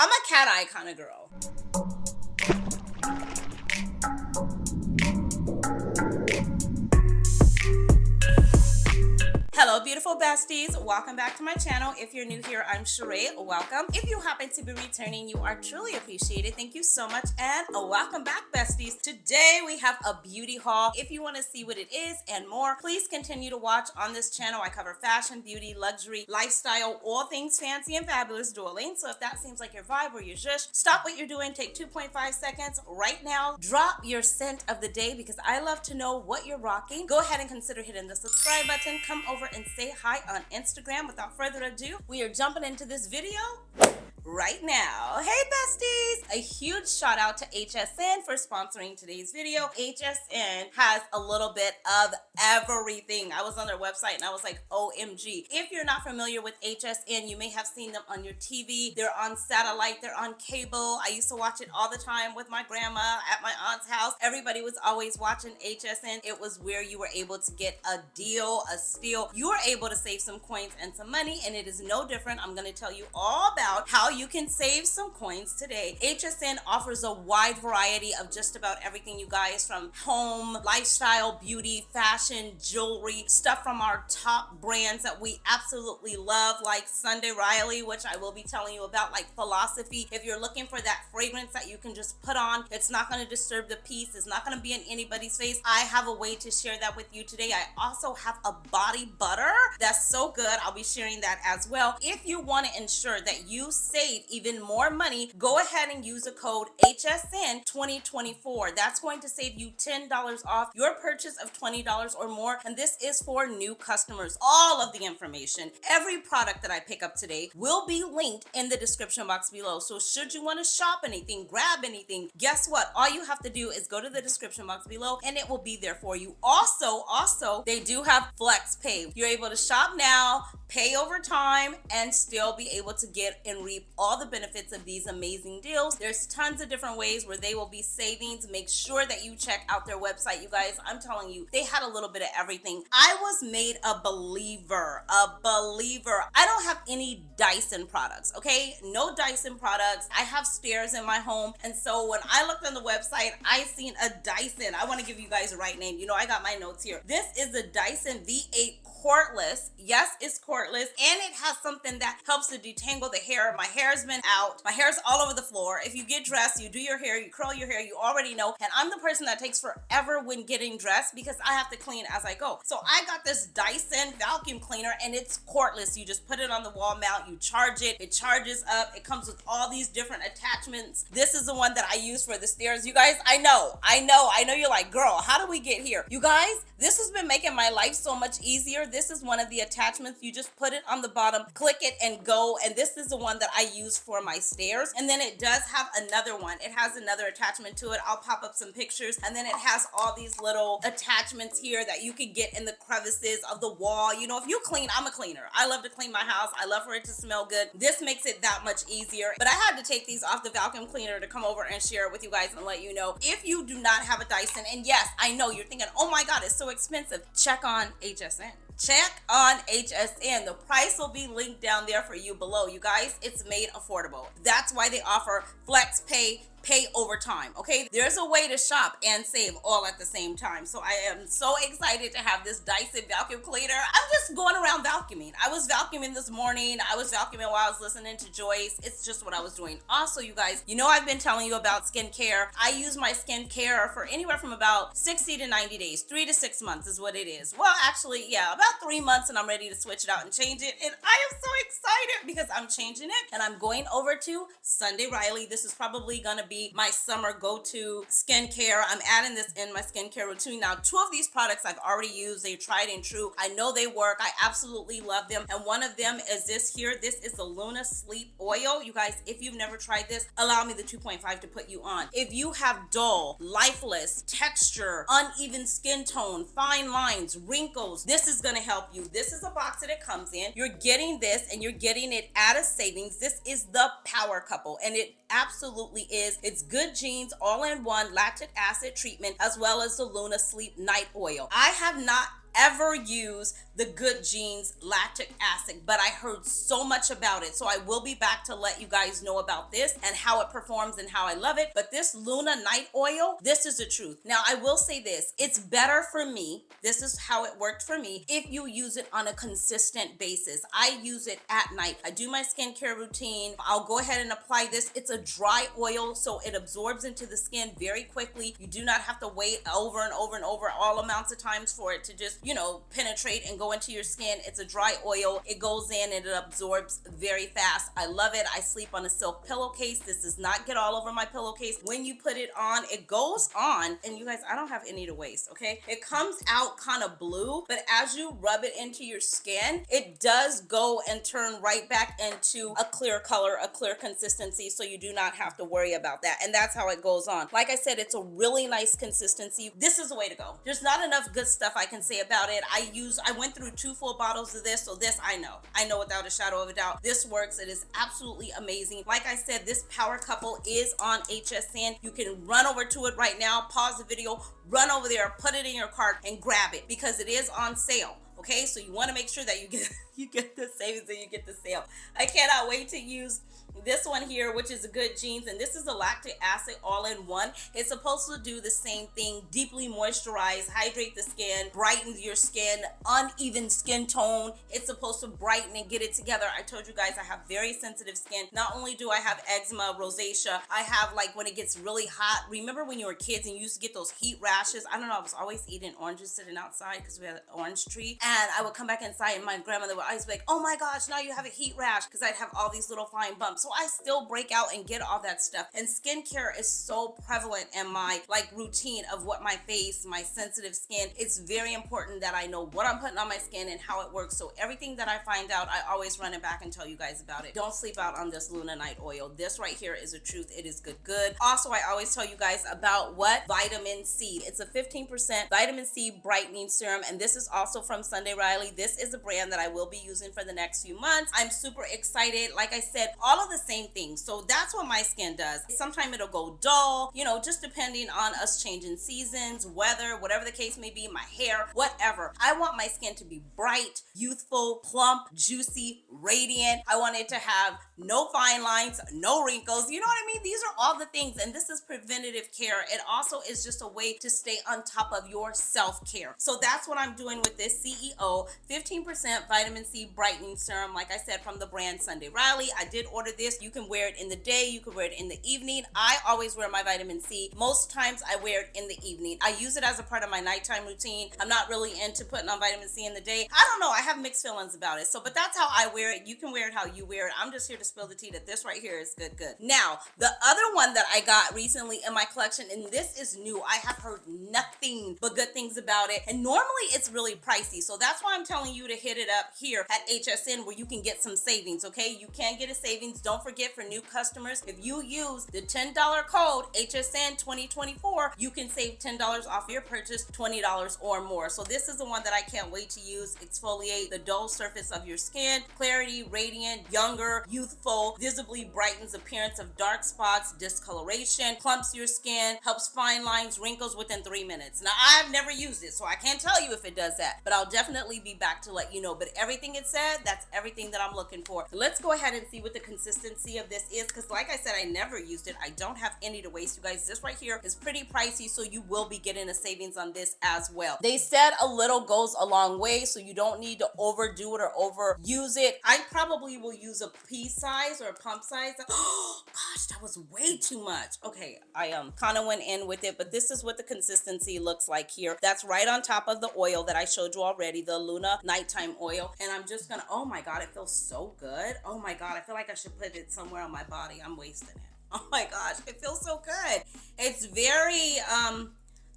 I'm a cat eye kind of girl. Hello, beautiful besties. Welcome back to my channel. If you're new here, I'm Cheraye. Welcome. If you happen to be returning, you are truly appreciated. Thank you so much, and welcome back, besties. Today, we have a beauty haul. If you want to see what it is and more, please continue to watch on this channel. I cover fashion, beauty, luxury, lifestyle, all things fancy and fabulous, darling. So if that seems like your vibe or your zhush, stop what you're doing. Take 2.5 seconds right now. Drop your scent of the day because I love to know what you're rocking. Go ahead and consider hitting the subscribe button. Come over and say hi on Instagram. Without further ado, we are jumping into this video right now. Hey besties! A huge shout out to HSN for sponsoring today's video. HSN has a little bit of everything. I was on their website and I was like, OMG. If you're not familiar with HSN, you may have seen them on your TV. They're on satellite, they're on cable. I used to watch it all the time with my grandma at my aunt's house. Everybody was always watching HSN. It was where you were able to get a deal, a steal. You were able to save some coins and some money, and it is no different. I'm going to tell you all about how you can save some coins today. HSN offers a wide variety of just about everything, you guys, from home, lifestyle, beauty, fashion, jewelry, stuff from our top brands that we absolutely love, like Sunday Riley, which I will be telling you about, like Philosophy. If you're looking for that fragrance that you can just put on, it's not going to disturb the piece, it's not going to be in anybody's face, I have a way to share that with you today. I also have a body butter that's so good. I'll be sharing that as well. If you want to ensure that you save even more money, go ahead and use a code HSN 2024. That's going to save you $10 off your purchase of $20 or more, and this is for new customers. All of the information, every product that I pick up today will be linked in the description box below. So should you want to shop anything, grab anything, guess what? All you have to do is go to the description box below and it will be there for you. Also, they do have flex pay. You're able to shop now, pay over time, and still be able to get and reap all the benefits of these amazing deals. There's tons of different ways where they will be savings. Make sure that you check out their website, you guys. I'm telling you, they had a little bit of everything. I was made a believer. I don't have any Dyson products, okay? No Dyson products. I have stairs in my home, and so when I looked on the website, I seen a Dyson. I want to give you guys the right name. You know, I got my notes here. This is the Dyson V8 cordless. Yes, it's cordless, and it has something that helps to detangle the hair. My hair's been out. My hair's all over the floor. If you get dressed, you do your hair, you curl your hair, you already know. And I'm the person that takes forever when getting dressed because I have to clean as I go. So I got this Dyson vacuum cleaner, and it's cordless. You just put it on the wall mount, you charge it, it charges up. It comes with all these different attachments. This is the one that I use for the stairs. You guys, I know you're like, girl, how do we get here? You guys, this has been making my life so much easier. This is one of the attachments. You just put it on the bottom, click it, and go. And this is the one that I use for my stairs. And then it does have another one. It has another attachment to it. I'll pop up some pictures. And then it has all these little attachments here that you can get in the crevices of the wall. You know, if you clean, I'm a cleaner. I love to clean my house. I love for it to smell good. This makes it that much easier. But I had to take these off the vacuum cleaner to come over and share it with you guys and let you know. If you do not have a Dyson, and yes, I know you're thinking, oh my God, it's so expensive. Check on HSN. Check on HSN. The price will be linked down there for you below. You guys, it's made affordable. That's why they offer flex pay over time, okay? There's a way to shop and save all at the same time. So I am so excited to have this Dyson vacuum cleaner. I'm just going around vacuuming. I was vacuuming this morning. I was vacuuming while I was listening to Joyce. It's just what I was doing. Also, you guys, you know I've been telling you about skincare. I use my skincare for anywhere from about 60 to 90 days. 3 to 6 months is what it is. Well, actually, yeah, about 3 months, and I'm ready to switch it out and change it. And I am so excited because I'm changing it, and I'm going over to Sunday Riley. This is probably gonna be my summer go-to skincare. I'm adding this in my skincare routine. Now, 2 of these products I've already used. They're tried and true. I know they work. I absolutely love them. And one of them is this here. This is the Luna Sleep Oil. You guys, if you've never tried this, allow me the 2.5 to put you on. If you have dull, lifeless, texture, uneven skin tone, fine lines, wrinkles, this is gonna help you. This is a box that it comes in. You're getting this, and you're getting it at a savings. This is the power couple, and it absolutely is. It's good genes, all in one lactic acid treatment, as well as the Luna Sleep Night Oil. I have not ever use the Good Genes lactic acid, but I heard so much about it. So I will be back to let you guys know about this and how it performs and how I love it. But this Luna Night Oil, this is the truth. Now, I will say this, it's better for me. This is how it worked for me. If you use it on a consistent basis, I use it at night. I do my skincare routine. I'll go ahead and apply this. It's a dry oil, so it absorbs into the skin very quickly. You do not have to wait over and over and over all amounts of times for it to just, penetrate and go into your skin. It's a dry oil. It goes in and it absorbs very fast. I love it. I sleep on a silk pillowcase. This does not get all over my pillowcase. When you put it on, it goes on, and you guys, I don't have any to waste, okay? It comes out kind of blue, but as you rub it into your skin, it does go and turn right back into a clear color, a clear consistency, so you do not have to worry about that. And that's how it goes on. Like I said, it's a really nice consistency. This is the way to go. There's not enough good stuff I can say about it. I went through 2 full bottles of this, so this I know without a shadow of a doubt. This works. It is absolutely amazing. Like I said, this power couple is on HSN. You can run over to it right now, pause the video, run over there, put it in your cart and grab it because it is on sale. Okay, so you want to make sure that you get the savings and you get the sale. I cannot wait to use this one here, which is a Good Genes, and this is a lactic acid all-in-one. It's supposed to do the same thing, deeply moisturize, hydrate the skin, brighten your skin, uneven skin tone. It's supposed to brighten and get it together. I told you guys I have very sensitive skin. Not only do I have eczema, rosacea, I have like when it gets really hot. Remember when you were kids and you used to get those heat rashes? I don't know, I was always eating oranges sitting outside because we had an orange tree, and I would come back inside and my grandmother would always be like, oh my gosh, now you have a heat rash, because I'd have all these little fine bumps. So I still break out and get all that stuff. And skincare is so prevalent in my routine of what my face, my sensitive skin. It's very important that I know what I'm putting on my skin and how it works. So everything that I find out, I always run it back and tell you guys about it. Don't sleep out on this Luna Night Oil. This right here is the truth. It is good. Also, I always tell you guys about what? Vitamin C. It's a 15% vitamin C brightening serum, and this is also from Sunday Riley. This is a brand that I will be using for the next few months. I'm super excited. Like I said, all of the same things. So that's what my skin does. Sometimes it'll go dull, just depending on us changing seasons, weather, whatever the case may be, my hair, whatever. I want my skin to be bright, youthful, plump, juicy, radiant. I want it to have no fine lines, no wrinkles. You know what I mean? These are all the things, and this is preventative care. It also is just a way to stay on top of your self-care. So that's what I'm doing with this CEO 15% vitamin C brightening serum, like I said, from the brand Sunday Riley. I did order this. You can wear it in the day, you can wear it in the evening. I always wear my vitamin C. Most times I wear it in the evening. I use it as a part of my nighttime routine. I'm not really into putting on vitamin C in the day. I don't know, I have mixed feelings about it. But that's how I wear it. You can wear it how you wear it. I'm just here to spill the tea that this right here is good. Now, the other one that I got recently in my collection, and this is new, I have heard nothing but good things about it, and normally it's really pricey. So that's why I'm telling you to hit it up here at HSN where you can get some savings, okay? You can get a savings. Don't forget, for new customers, if you use the $10 code HSN 2024, you can save $10 off your purchase, $20 or more. So this is the one that I can't wait to use. Exfoliate the dull surface of your skin. Clarity, radiant, younger, youthful, visibly brightens appearance of dark spots, discoloration, plumps your skin, helps fine lines, wrinkles within 3 minutes. Now, I've never used it, so I can't tell you if it does that, but I'll definitely be back to let you know. But everything it said, that's everything that I'm looking for. Let's go ahead and see what the consistency of this is, because like I said, I never used it. I don't have any to waste, you guys. This right here is pretty pricey, so you will be getting a savings on this as well. They said a little goes a long way, so you don't need to overdo it or overuse it. I probably will use a pea size or a pump size. Oh gosh, that was way too much. Okay, I kind of went in with it, but this is what the consistency looks like here. That's right on top of the oil that I showed you already, the Luna Nighttime Oil. And I'm just gonna, oh my God, it feels so good. Oh my God, I feel like I should put it somewhere on my body. I'm wasting it. Oh my gosh, it feels so good. It's very,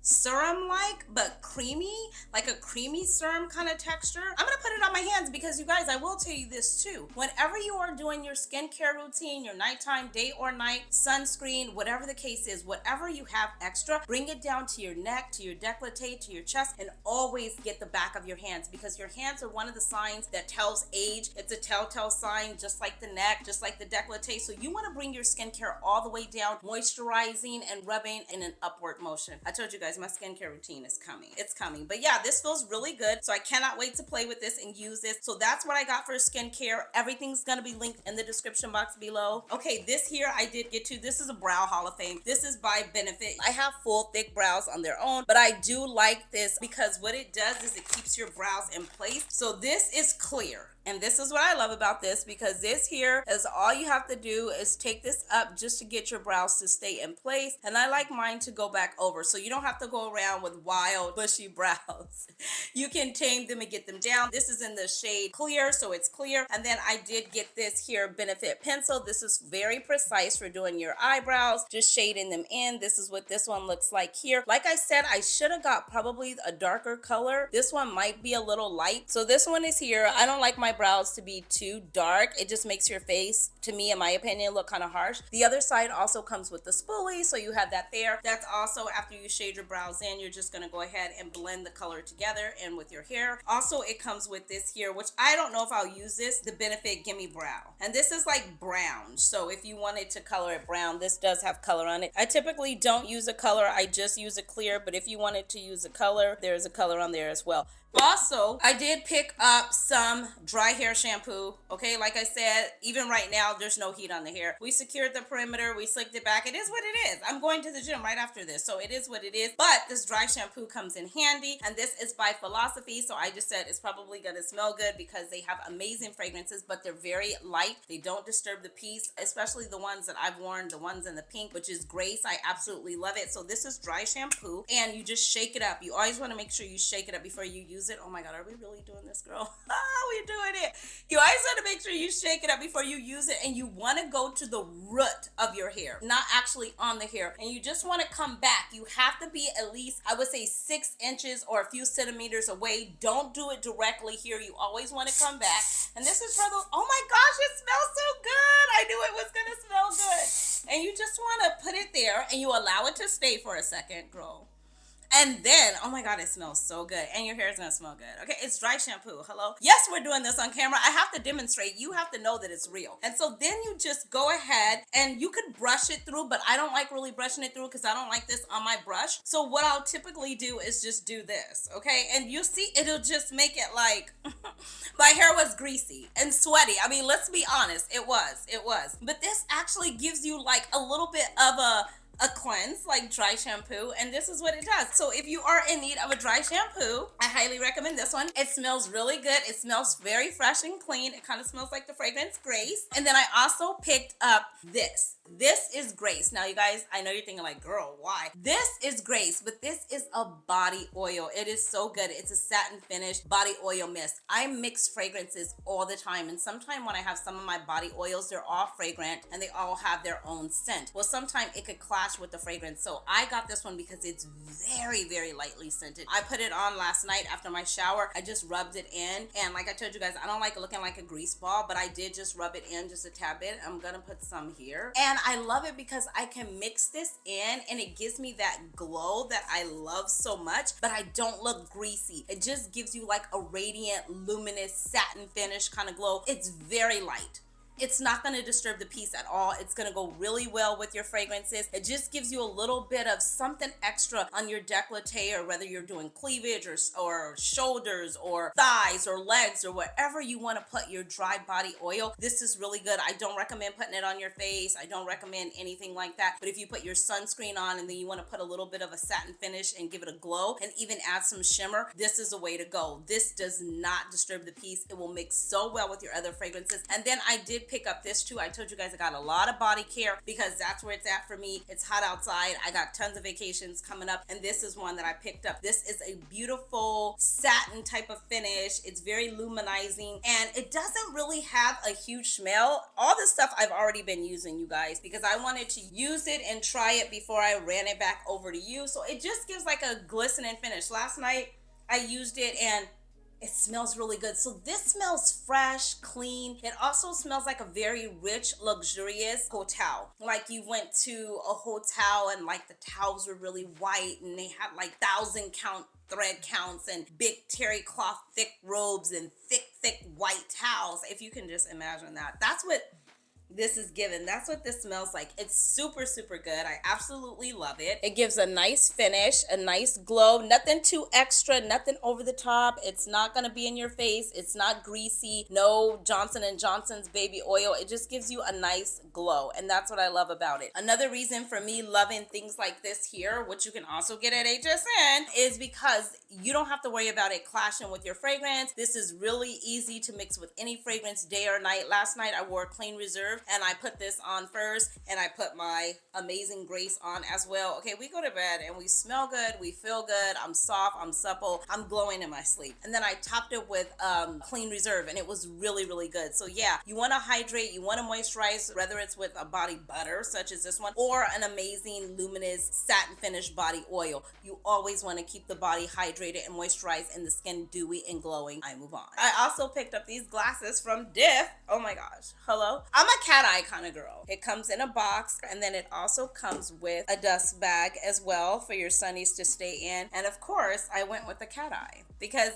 serum-like, but creamy, like a creamy serum kind of texture. I'm gonna put it on my hands because, you guys, I will tell you this too. Whenever you are doing your skincare routine, your nighttime, day or night, sunscreen, whatever the case is, whatever you have extra, bring it down to your neck, to your décolleté, to your chest, and always get the back of your hands, because your hands are one of the signs that tells age. It's a telltale sign, just like the neck, just like the décolleté. So you want to bring your skincare all the way down, moisturizing and rubbing in an upward motion. I told you guys, guys, my skincare routine is coming. It's coming. But yeah, this feels really good. So I cannot wait to play with this and use this. So that's what I got for skincare. Everything's going to be linked in the description box below. Okay, this here I did get to. This is a Brow Hall of Fame. This is by Benefit. I have full thick brows on their own, but I do like this because what it does is it keeps your brows in place. So this is clear. And this is what I love about this, because this here is all you have to do is take this up just to get your brows to stay in place. And I like mine to go back over, so you don't have to go around with wild bushy brows. You can tame them and get them down. This is in the shade Clear, so it's clear. And then I did get this here Benefit pencil. This is very precise for doing your eyebrows, just shading them in. This is what this one looks like here. Like I said, I should have got probably a darker color. This one might be a little light. So this one is here. I don't like my brows to be too dark. It just makes your face, to me, in my opinion, look kind of harsh. The other side also comes with the spoolie, so you have that there. That's also after you shade your brows in, you're just gonna go ahead and blend the color together and with your hair. Also, it comes with this here, which I don't know if I'll use this, the Benefit Gimme Brow. And this is like brown, so if you wanted to color it brown, this does have color on it. I typically don't use a color, I just use a clear, but if you wanted to use a color, there's a color on there as well. Also, I did pick up some dry hair shampoo. Okay, like I said, even right now, there's no heat on the hair. We secured the perimeter, we slicked it back. It is what it is. I'm going to the gym right after this, so it is what it is. But this dry shampoo comes in handy, and this is by Philosophy, so I just said it's probably gonna smell good because they have amazing fragrances, but they're very light. They don't disturb the piece, especially the ones that I've worn, the ones in the pink, which is Grace. I absolutely love it. So this is dry shampoo, and you just shake it up. You always want to make sure you shake it up before you use it. Oh my God, are we really doing this, girl? We're doing it. You always want to make sure you shake it up before you use it, and you want to go to the root of your hair, not actually on the hair. And you just want to come back. You have to be at least, I would say, 6 inches or a few centimeters away. Don't do it directly here. You always want to come back. And this is for the, oh my gosh, it smells so good. I knew it was going to smell good. And you just want to put it there, and you allow it to stay for a second, girl. And then, oh my God, it smells so good. And your hair is gonna smell good. Okay, it's dry shampoo, hello? Yes, we're doing this on camera. I have to demonstrate. You have to know that it's real. And so then you just go ahead and you could brush it through, but I don't like really brushing it through because I don't like this on my brush. So what I'll typically do is just do this, okay? And you'll see it'll just make it like, my hair was greasy and sweaty. I mean, let's be honest, it was. But this actually gives you like a little bit of a cleanse, like dry shampoo, and this is what it does. So if you are in need of a dry shampoo, I highly recommend this one. It smells really good. It smells very fresh and clean. It kind of smells like the fragrance Grace. And then I also picked up this. This is Grace. Now, you guys, I know you're thinking like, girl, why? This is Grace, but this is a body oil. It is so good. It's a satin finish body oil mist. I mix fragrances all the time, and sometimes when I have some of my body oils, they're all fragrant and they all have their own scent. Well, sometimes it could clash with the fragrance. So I got this one because it's very, very lightly scented. I put it on last night after my shower. I just rubbed it in, and like I told you guys, I don't like looking like a grease ball, but I did just rub it in just a tad bit. I'm gonna put some here, and I love it because I can mix this in and it gives me that glow that I love so much, but I don't look greasy. It just gives you like a radiant, luminous satin finish kind of glow. It's very light. It's not going to disturb the piece at all. It's going to go really well with your fragrances. It just gives you a little bit of something extra on your décolleté, or whether you're doing cleavage or shoulders or thighs or legs or wherever you want to put your dry body oil. This is really good. I don't recommend putting it on your face. I don't recommend anything like that. But if you put your sunscreen on and then you want to put a little bit of a satin finish and give it a glow and even add some shimmer, this is a way to go. This does not disturb the piece. It will mix so well with your other fragrances. And then I did pick up this too. I told you guys I got a lot of body care because that's where it's at for me. It's hot outside. I got tons of vacations coming up, and this is one that I picked up. This is a beautiful satin type of finish. It's very luminizing, and it doesn't really have a huge smell. All this stuff I've already been using, you guys, because I wanted to use it and try it before I ran it back over to you. So it just gives like a glistening finish. Last night I used it and it smells really good. So this smells fresh, clean. It also smells like a very rich, luxurious hotel. Like you went to a hotel and like the towels were really white and they had like 1,000 count thread counts and big terry cloth thick robes and thick white towels. If you can just imagine that. That's what this is given. That's what this smells like. It's super, super good. I absolutely love it. It gives a nice finish, a nice glow. Nothing too extra, nothing over the top. It's not gonna be in your face. It's not greasy. No Johnson & Johnson's baby oil. It just gives you a nice glow, and that's what I love about it. Another reason for me loving things like this here, which you can also get at HSN, is because you don't have to worry about it clashing with your fragrance. This is really easy to mix with any fragrance, day or night. Last night I wore Clean Reserve, and I put this on first, and I put my Amazing Grace on as well. Okay, we go to bed and we smell good, we feel good, I'm soft, I'm supple, I'm glowing in my sleep. And then I topped it with Clean Reserve, and it was really, really good. So yeah, you want to hydrate, you want to moisturize, whether it's with a body butter such as this one or an amazing luminous satin finish body oil. You always want to keep the body hydrated and moisturized and the skin dewy and glowing. I move on. I also picked up these glasses from Diff. Oh my gosh, hello. I'm a cat eye kind of girl. It comes in a box, and then it also comes with a dust bag as well for your sunnies to stay in. And of course, I went with the cat eye because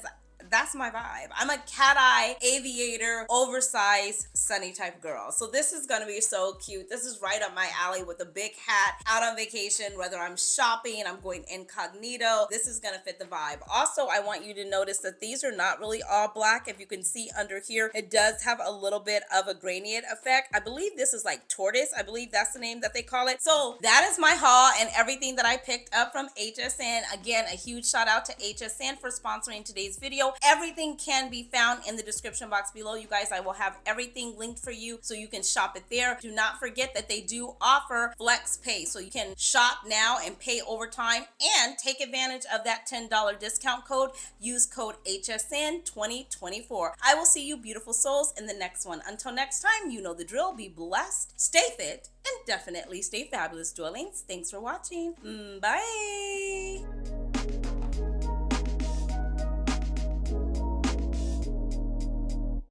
that's my vibe. I'm a cat eye, aviator, oversized, sunny type girl. So this is gonna be so cute. This is right up my alley with a big hat, out on vacation, whether I'm shopping, I'm going incognito. This is gonna fit the vibe. Also, I want you to notice that these are not really all black. If you can see under here, it does have a little bit of a gradient effect. I believe this is like tortoise. I believe that's the name that they call it. So that is my haul and everything that I picked up from HSN. Again, a huge shout out to HSN for sponsoring today's video. Everything can be found in the description box below. You guys, I will have everything linked for you so you can shop it there. Do not forget that they do offer flex pay, so you can shop now and pay over time and take advantage of that $10 discount code. Use code HSN 2024. I will see you beautiful souls in the next one. Until next time, you know the drill. Be blessed, stay fit, and definitely stay fabulous, darlings. Thanks for watching. Bye.